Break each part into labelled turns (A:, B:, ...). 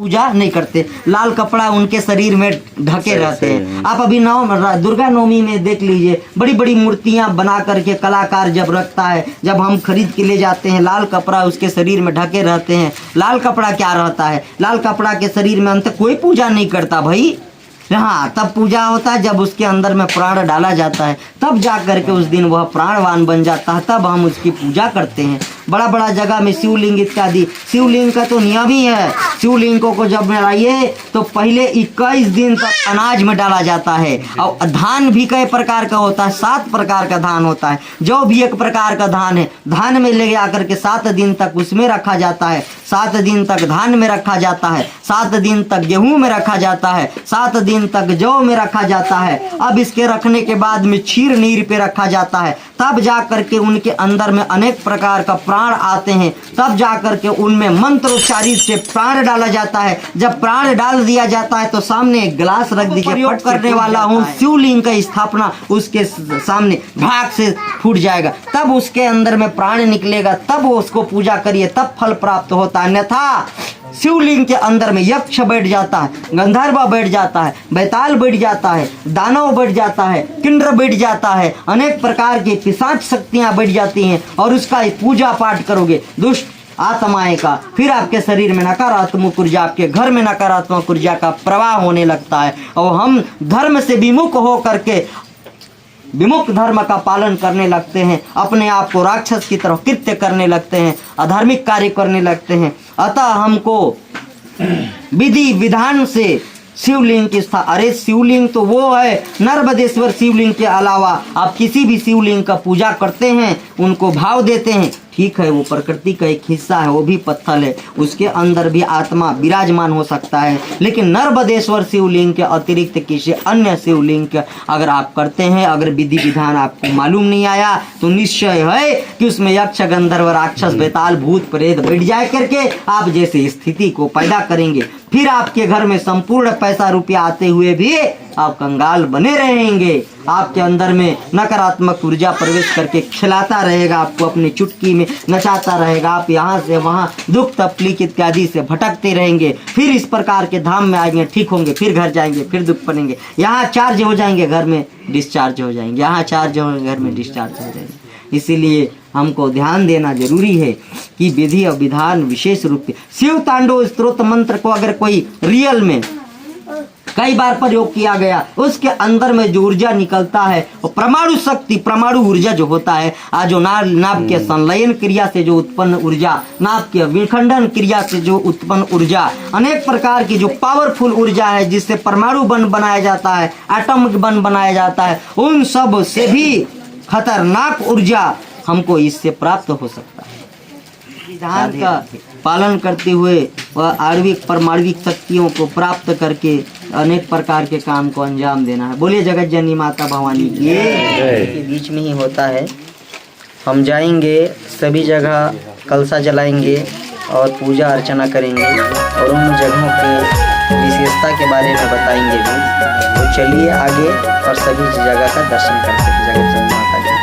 A: पूजा नहीं करते, लाल कपड़ा उनके शरीर में ढके रहते हैं। आप अभी दुर्गा नवमी में देख लीजिए, बड़ी बड़ी मूर्तियां बना करके कलाकार जब रखता है, जब हम खरीद के ले जाते हैं, लाल कपड़ा उसके शरीर में ढके रहते हैं। लाल कपड़ा क्या रहता है? लाल कपड़ा के शरीर में अंत कोई पूजा नहीं करता भाई। हाँ, तब पूजा होता है जब उसके अंदर में प्राण डाला जाता है, तब जा करके उस दिन वह प्राणवान बन जाता है, तब हम उसकी पूजा करते हैं। बड़ा बड़ा जगह में शिवलिंग इत्यादि, शिवलिंग का तो नियम ही है, शिवलिंगों को जब बनाइए तो पहले 21 दिन तक अनाज में डाला जाता है। और धान भी कई प्रकार का होता है, 7 प्रकार का धान होता है, जो भी एक प्रकार का धान है, धान में ले आकर के 7 दिन तक उसमें रखा जाता है, 7 दिन तक धान में रखा जाता है, 7 दिन तक गेहूं में रखा जाता है, 7 दिन तक जौ में रखा जाता है। अब इसके रखने के बाद में क्षीर नीर पे रखा जाता है, तब जा करके उनके अंदर में अनेक प्रकार का प्राण आते हैं, तब जा करके उनमें मंत्रोच्चारित से प्राण डाला जाता है। जब प्राण डाल दिया जाता है तो सामने एक गिलास रख दीजिए, प्रयोग करने वाला हूँ शिवलिंग का स्थापना उसके सामने भाग से फूट जाएगा, तब उसके अंदर में प्राण निकलेगा, तब वो उसको पूजा करिए, तब फल प्राप्त होता है। अन्यथा शिवलिंग के अंदर में यक्ष बैठ जाता है, गंधर्व बैठ जाता है, बैताल बैठ जाता है, दानव बैठ जाता है, किन्नर बैठ जाता है, अनेक प्रकार की पिशाच शक्तियां बैठ जाती हैं, और उसका पूजा पाठ करोगे दुष्ट आत्माएं का, फिर आपके शरीर में नकारात्मक ऊर्जा, आपके घर में नकारात्मक ऊर्जा का प्रवाह होने लगता है, और हम धर्म से विमुख हो करके विमुख धर्म का पालन करने लगते हैं, अपने आप को राक्षस की तरफ कृत्य करने लगते हैं, अधार्मिक कार्य करने लगते हैं। अतः हमको विधि विधान से शिवलिंग की अरे शिवलिंग तो वो है, नर्मदेश्वर शिवलिंग के अलावा आप किसी भी शिवलिंग का पूजा करते हैं, उनको भाव देते हैं, ठीक है, वो प्रकृति का एक हिस्सा है, वो भी पत्थर है, उसके अंदर भी आत्मा विराजमान हो सकता है, लेकिन नर्मदेश्वर शिवलिंग के अतिरिक्त किसी अन्य शिवलिंग के अगर आप करते हैं, अगर विधि विधान आपको मालूम नहीं आया, तो निश्चय है कि उसमें यक्ष गंधर्व राक्षस बेताल भूत प्रेत बैठ जाए करके आप जैसे स्थिति को पैदा करेंगे। फिर आपके घर में संपूर्ण पैसा रुपया आते हुए भी आप कंगाल बने रहेंगे, आपके अंदर में नकारात्मक ऊर्जा प्रवेश करके खिलाता रहेगा, आपको अपनी चुटकी में नचाता रहेगा, आप यहाँ से वहाँ दुख तकलीफ इत्यादि से भटकते रहेंगे। फिर इस प्रकार के धाम में आएंगे, ठीक होंगे, फिर घर जाएंगे, फिर दुख पड़ेंगे, यहाँ चार्ज हो जाएंगे, घर में डिस्चार्ज हो जाएंगे, यहाँ चार्ज हो घर में डिस्चार्ज हो जाएंगे। इसीलिए हमको ध्यान देना जरूरी है कि विधि और विधान विशेष रूप से शिव तांडव स्तोत्र मंत्र को अगर कोई रियल में कई बार प्रयोग किया गया, उसके अंदर में जो ऊर्जा निकलता है और परमाणु शक्ति, परमाणु ऊर्जा जो होता है, आज जो नाभ के संलयन क्रिया से जो उत्पन्न ऊर्जा, नाभ के विखंडन क्रिया से जो उत्पन्न ऊर्जा, अनेक प्रकार की जो पावरफुल ऊर्जा है जिससे परमाणु बम बनाया जाता है, एटॉमिक बम बनाया जाता है, उन सब से भी खतरनाक ऊर्जा हमको इससे प्राप्त हो सकता है। विधान का पालन करते हुए वह आणविक परमाणविक शक्तियों को प्राप्त करके अनेक प्रकार के काम को अंजाम देना है। बोलिए जगत जननी माता भवानी की। के बीच में ही होता है, हम जाएंगे सभी जगह कलशा जलाएंगे और पूजा अर्चना करेंगे और उन जगहों की विशेषता के बारे में बताएंगे भी। तो चलिए आगे और सभी जगह का दर्शन करते हैं। जगत जननी माता की।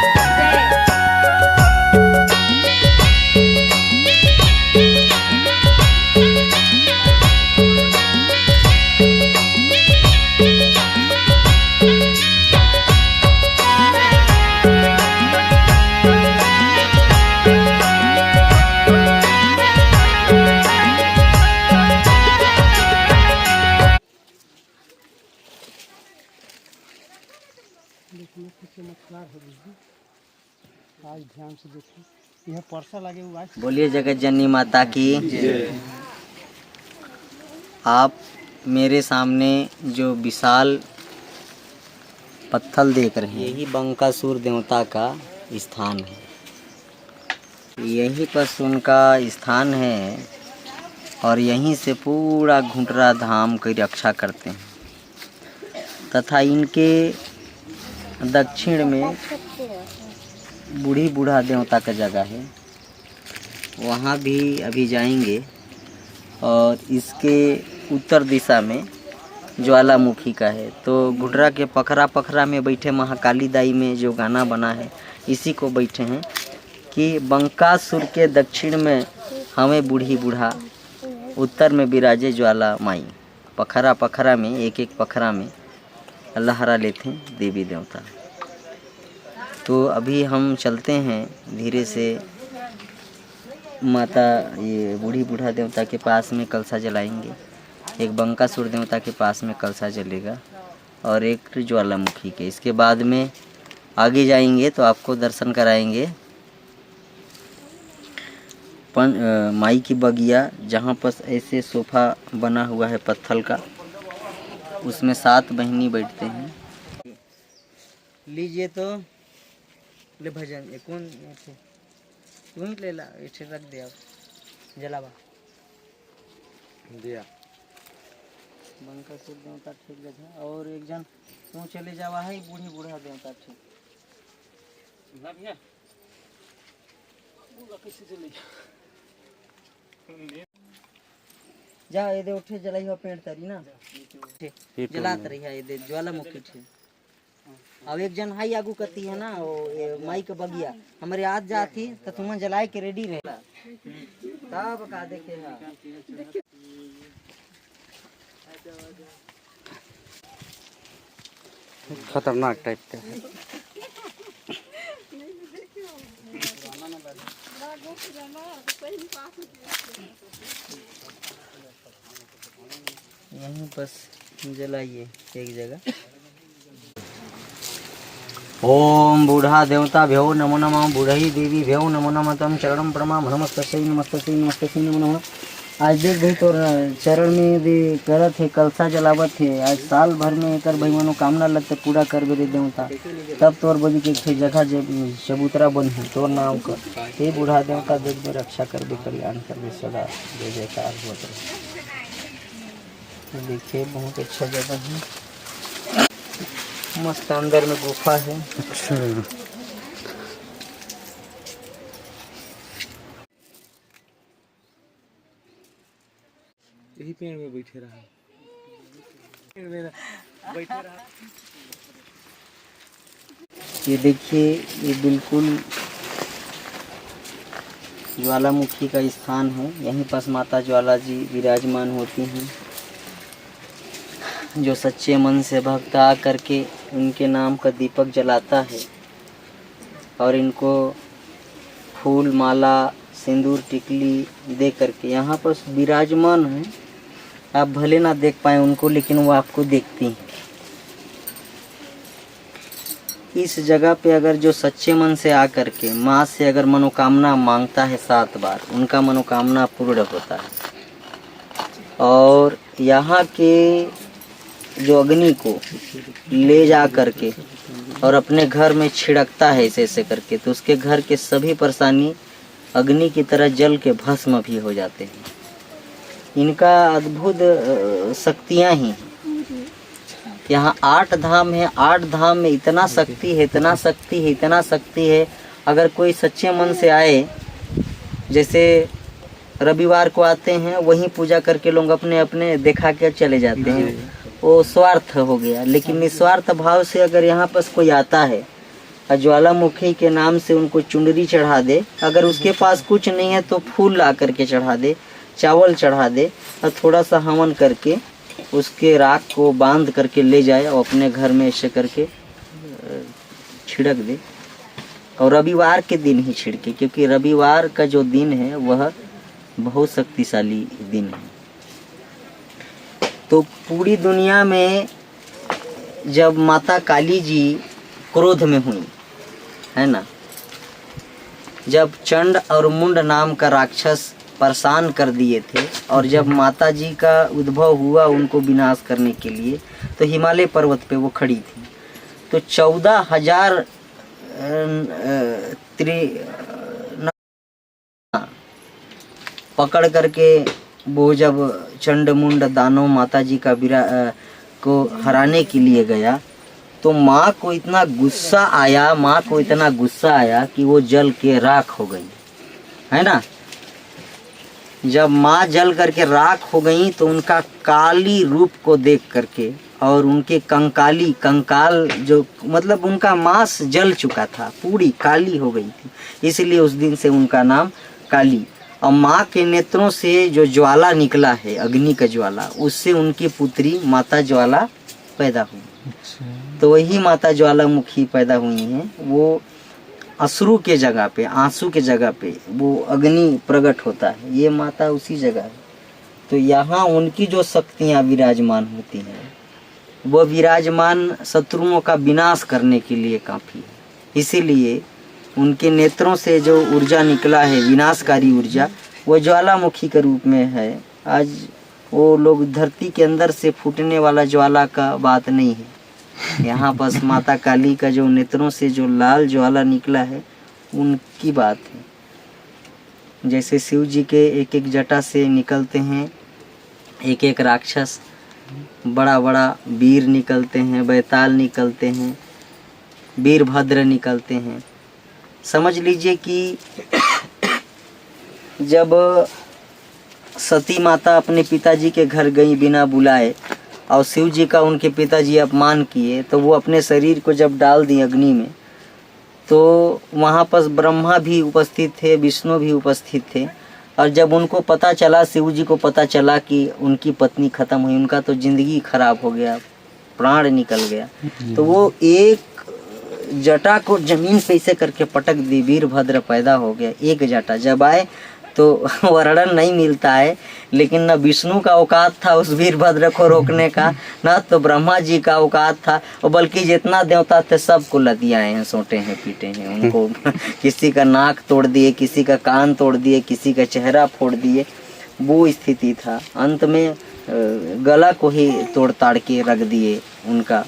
B: आज ध्यान से देखिए, यह परसा लगे हुआ है।
A: बोलिए जगत जननी माता की। आप मेरे सामने जो विशाल पत्थर देख रहे हैं, यही बंकासुर देवता का स्थान है। यहीं पर उनका स्थान है और यहीं से पूरा घुंटरा धाम की रक्षा करते हैं। तथा इनके दक्षिण में बूढ़ी बूढ़ा देवता का जगह है, वहाँ भी अभी जाएंगे। और इसके उत्तर दिशा में ज्वालामुखी का है। तो घुटरा के पखरा पखरा में बैठे महाकाली दाई में जो गाना बना है, इसी को बैठे हैं कि बंकासुर के दक्षिण में हमें बूढ़ी बूढ़ा उत्तर में विराजे ज्वाला माई। पखरा पखरा में, एक एक पखरा में लहरा लेते हैं देवी देवता। तो अभी हम चलते हैं धीरे से माता ये बूढ़ी बूढ़ा देवता के पास में कलशा जलाएंगे। एक बंकासुर देवता के पास में कलशा जलेगा और एक ज्वालामुखी के। इसके बाद में आगे जाएंगे तो आपको दर्शन कराएंगे माई की बगिया, जहाँ पर ऐसे सोफा बना हुआ है पत्थर का, उसमें 7 बहिनी बैठते हैं। लीजिए तो ले भजन ये कौन तू ही ले ला, ऐसे रख दे आप जलावा दिया बंकासुर देवता ठीक जगह। और एक जन तू चले जावा है बूढ़ी बूढ़ा देवता ठीक ना भैया कैसे चले जा ये दे उठे जलाई हो पेड़ तरी ना जलात रही है ये दे ज्वालामुखी थे। अब एक जन हाई आगू कती है ना वो माई के बगिया हमारे आज जाती तो तुम जलाए के रेडी रहेला तब का देखे
B: खतरनाक टाइप का है।
A: यहीं बस जलाइए एक जगह। ओम बूढ़ा देवता भ्यो नमो नमः, बूढ़ी देवी भ्यो नमो नमः, तम चरणम प्रणाम नमस्तस्यै नमस्तस्यै नमस्तस्यै नमो नमः। आज देख भाई तो चरण में यदि करत है कलसा जलावत है। आज साल भर में एक भाई मनोकामना लगते पूरा कर दे देवता, तब तोर बजी के जगह चबूतरा बन है तोर नाम कर हे बूढ़ा देवता देख में रक्षा कर दे, कल्याण कर दे, सदा जय जयकार होते रहे। देखिए बहुत अच्छा जगह है, मस्त अंदर में गुफा है।
B: यही पेड़ में बैठे रहा
A: ये देखिए ये बिल्कुल ज्वालामुखी का स्थान है। यहीं पास माता ज्वाला जी विराजमान होती हैं। जो सच्चे मन से भक्त आ करके उनके नाम का दीपक जलाता है और इनको फूल माला सिंदूर टिकली दे करके यहाँ पर विराजमान है। आप भले ना देख पाए उनको, लेकिन वो आपको देखती हैं। इस जगह पे अगर जो सच्चे मन से आकर के माँ से अगर मनोकामना मांगता है 7 बार, उनका मनोकामना पूर्ण होता है। और यहाँ के जो अग्नि को ले जा करके और अपने घर में छिड़कता है ऐसे ऐसे करके, तो उसके घर के सभी परेशानी अग्नि की तरह जल के भस्म भी हो जाते हैं। इनका अद्भुत शक्तियाँ ही यहाँ 8 धाम है। 8 धाम में इतना शक्ति है, इतना शक्ति है, इतना शक्ति है। अगर कोई सच्चे मन से आए, जैसे रविवार को आते हैं वहीं पूजा करके लोग अपने अपने दिखा के चले जाते हैं, वो स्वार्थ हो गया। लेकिन निस्वार्थ भाव से अगर यहाँ पर कोई आता है, ज्वालामुखी के नाम से उनको चुनरी चढ़ा दे, अगर उसके पास कुछ नहीं है तो फूल ला करके चढ़ा दे, चावल चढ़ा दे और थोड़ा सा हवन करके उसके राख को बांध करके ले जाए और अपने घर में ऐसे करके छिड़क दे। और रविवार के दिन ही छिड़के, क्योंकि रविवार का जो दिन है वह बहुत शक्तिशाली दिन है। तो पूरी दुनिया में जब माता काली जी क्रोध में हुई है ना, जब चंड और मुंड नाम का राक्षस परेशान कर दिए थे, और जब माता जी का उद्भव हुआ उनको विनाश करने के लिए, तो हिमालय पर्वत पे वो खड़ी थी। तो 14,000 पकड़ करके वो जब चंड मुंड दानव माता जी का को हराने के लिए गया, तो माँ को इतना गुस्सा आया, माँ को इतना गुस्सा आया कि वो जल के राख हो गई, है ना। जब माँ जल करके राख हो गई तो उनका काली रूप को देख करके और उनके कंकाल जो मतलब उनका मांस जल चुका था, पूरी काली हो गई थी, इसलिए उस दिन से उनका नाम काली। और माँ के नेत्रों से जो ज्वाला निकला है, अग्नि का ज्वाला, उससे उनकी पुत्री माता ज्वाला पैदा हुई। तो वही माता ज्वालामुखी पैदा हुई हैं। वो अश्रु के जगह पे, आंसू के जगह पे वो अग्नि प्रकट होता है, ये माता उसी जगह है। तो यहाँ उनकी जो शक्तियाँ विराजमान होती हैं, वह विराजमान शत्रुओं का विनाश करने के लिए काफ़ी है। इसीलिए उनके नेत्रों से जो ऊर्जा निकला है, विनाशकारी ऊर्जा, वो ज्वालामुखी के रूप में है। आज वो लोग धरती के अंदर से फूटने वाला ज्वाला का बात नहीं है। यहाँ बस माता काली का जो नेत्रों से जो लाल ज्वाला निकला है, उनकी बात है। जैसे शिव जी के एक एक जटा से निकलते हैं एक एक राक्षस, बड़ा बड़ा वीर निकलते हैं, बैताल निकलते हैं, वीरभद्र निकलते हैं। समझ लीजिए कि जब सती माता अपने पिताजी के घर गई बिना बुलाए और शिव जी का उनके पिताजी अपमान किए, तो वो अपने शरीर को जब डाल दी अग्नि में, तो वहाँ पर ब्रह्मा भी उपस्थित थे, विष्णु भी उपस्थित थे। और जब उनको पता चला, शिव जी को पता चला कि उनकी पत्नी खत्म हुई, उनका तो जिंदगी खराब हो गया, प्राण निकल गया, तो वो एक जटा को जमीन पे ऐसे करके पटक दी, वीरभद्र पैदा हो गया। एक जटा जब आए तो वर्णन नहीं मिलता है, लेकिन न विष्णु का औकात था उस वीरभद्र को रोकने का, न तो ब्रह्मा जी का औकात था, और बल्कि जितना देवता थे सबको लदियाए हैं, सोटे हैं, पीटे हैं उनको। किसी का नाक तोड़ दिए, किसी का कान तोड़ दिए, किसी का चेहरा फोड़ दिए, वो स्थिति था। अंत में गला को ही तोड़ ताड़ के रख दिए उनका।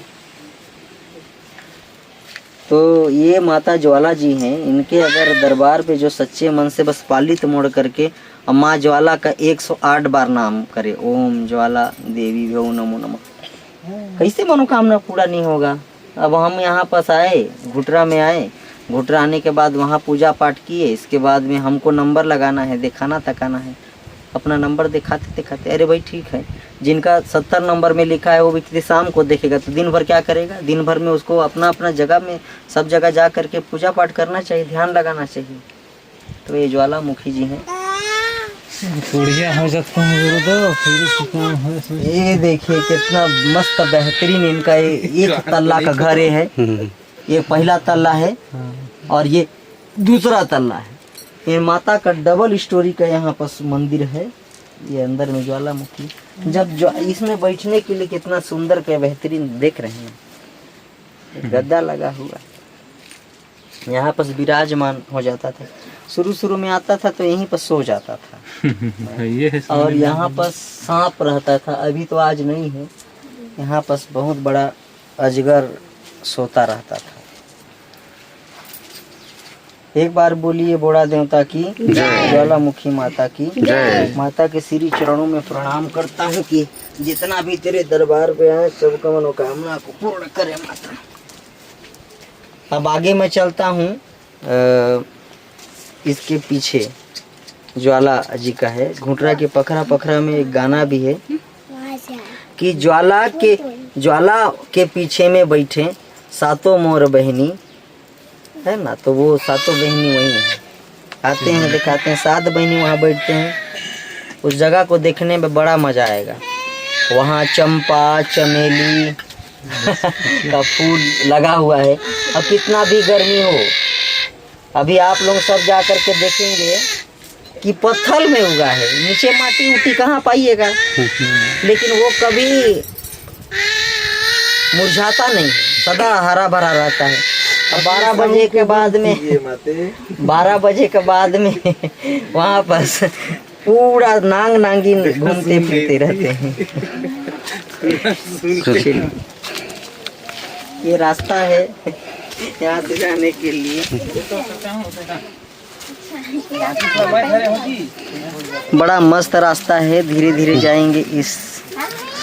A: तो ये माता ज्वाला जी हैं। इनके अगर दरबार पे जो सच्चे मन से बस पालित मोड़ करके और माँ ज्वाला का 108 बार नाम करे, ओम ज्वाला देवी भ्यो नमो नमः, कैसे मनोकामना पूरा नहीं होगा। अब हम यहाँ पास आए, घुटरा में आए, घुटरा आने के बाद वहाँ पूजा पाठ किए, इसके बाद में हमको नंबर लगाना है, दिखाना तकाना है। अपना नंबर दिखाते दिखाते, अरे भाई ठीक है, जिनका 70 नंबर में लिखा है वो व्यक्ति शाम को देखेगा तो दिन भर क्या करेगा। दिन भर में उसको अपना अपना जगह में सब जगह जा करके पूजा पाठ करना चाहिए, ध्यान लगाना चाहिए। तो ये ज्वालामुखी जी हैं। ये देखिए कितना मस्त बेहतरीन इनका एक तल्ला का घर है। ये पहला तल्ला है और ये दूसरा तल्ला है। ये माता का डबल स्टोरी का यहाँ पर मंदिर है। ये अंदर में ज्वालामुखी, जब इसमें बैठने के लिए कितना सुंदर क्या बेहतरीन देख रहे हैं, गद्दा लगा हुआ, यहाँ पर विराजमान हो जाता था। शुरू में आता था तो यहीं पर सो जाता था। और यहाँ पर सांप रहता था, अभी तो आज नहीं है। यहाँ पर बहुत बड़ा अजगर सोता रहता था। एक बार बोलिए बोड़ा देवता की जय, ज्वालामुखी माता की जय। माता के श्री चरणों में प्रणाम करता हूँ कि जितना भी तेरे दरबार पे आए सबका मनोकामना को पूर्ण करे माता। अब आगे मैं चलता हूँ। इसके पीछे ज्वाला जी का है। घुटरा के पखरा पखरा में एक गाना भी है कि ज्वाला के पीछे में बैठे सातों मोर बहनी, है ना। तो वो सातों बहनी वही हैं, आते हैं दिखाते हैं। 7 बहनी वहाँ बैठते हैं। उस जगह को देखने में बड़ा मजा आएगा। वहाँ चंपा चमेली का फूल लगा हुआ है। अब कितना भी गर्मी हो, अभी आप लोग सब जा कर के देखेंगे कि पत्थर में उगा है, नीचे माटी उटी कहाँ पाइएगा, लेकिन वो कभी मुरझाता नहीं, सदा हरा भरा रहता है। 12 बजे के बाद में वहाँ पर पूरा नांग नांगिन घूमते फिरते रहते हैं। ये रास्ता है यहाँ से जाने के लिए। बड़ा मस्त रास्ता है, धीरे धीरे जाएंगे इस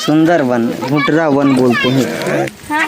A: सुंदर वन, घुटरा वन बोलते हैं।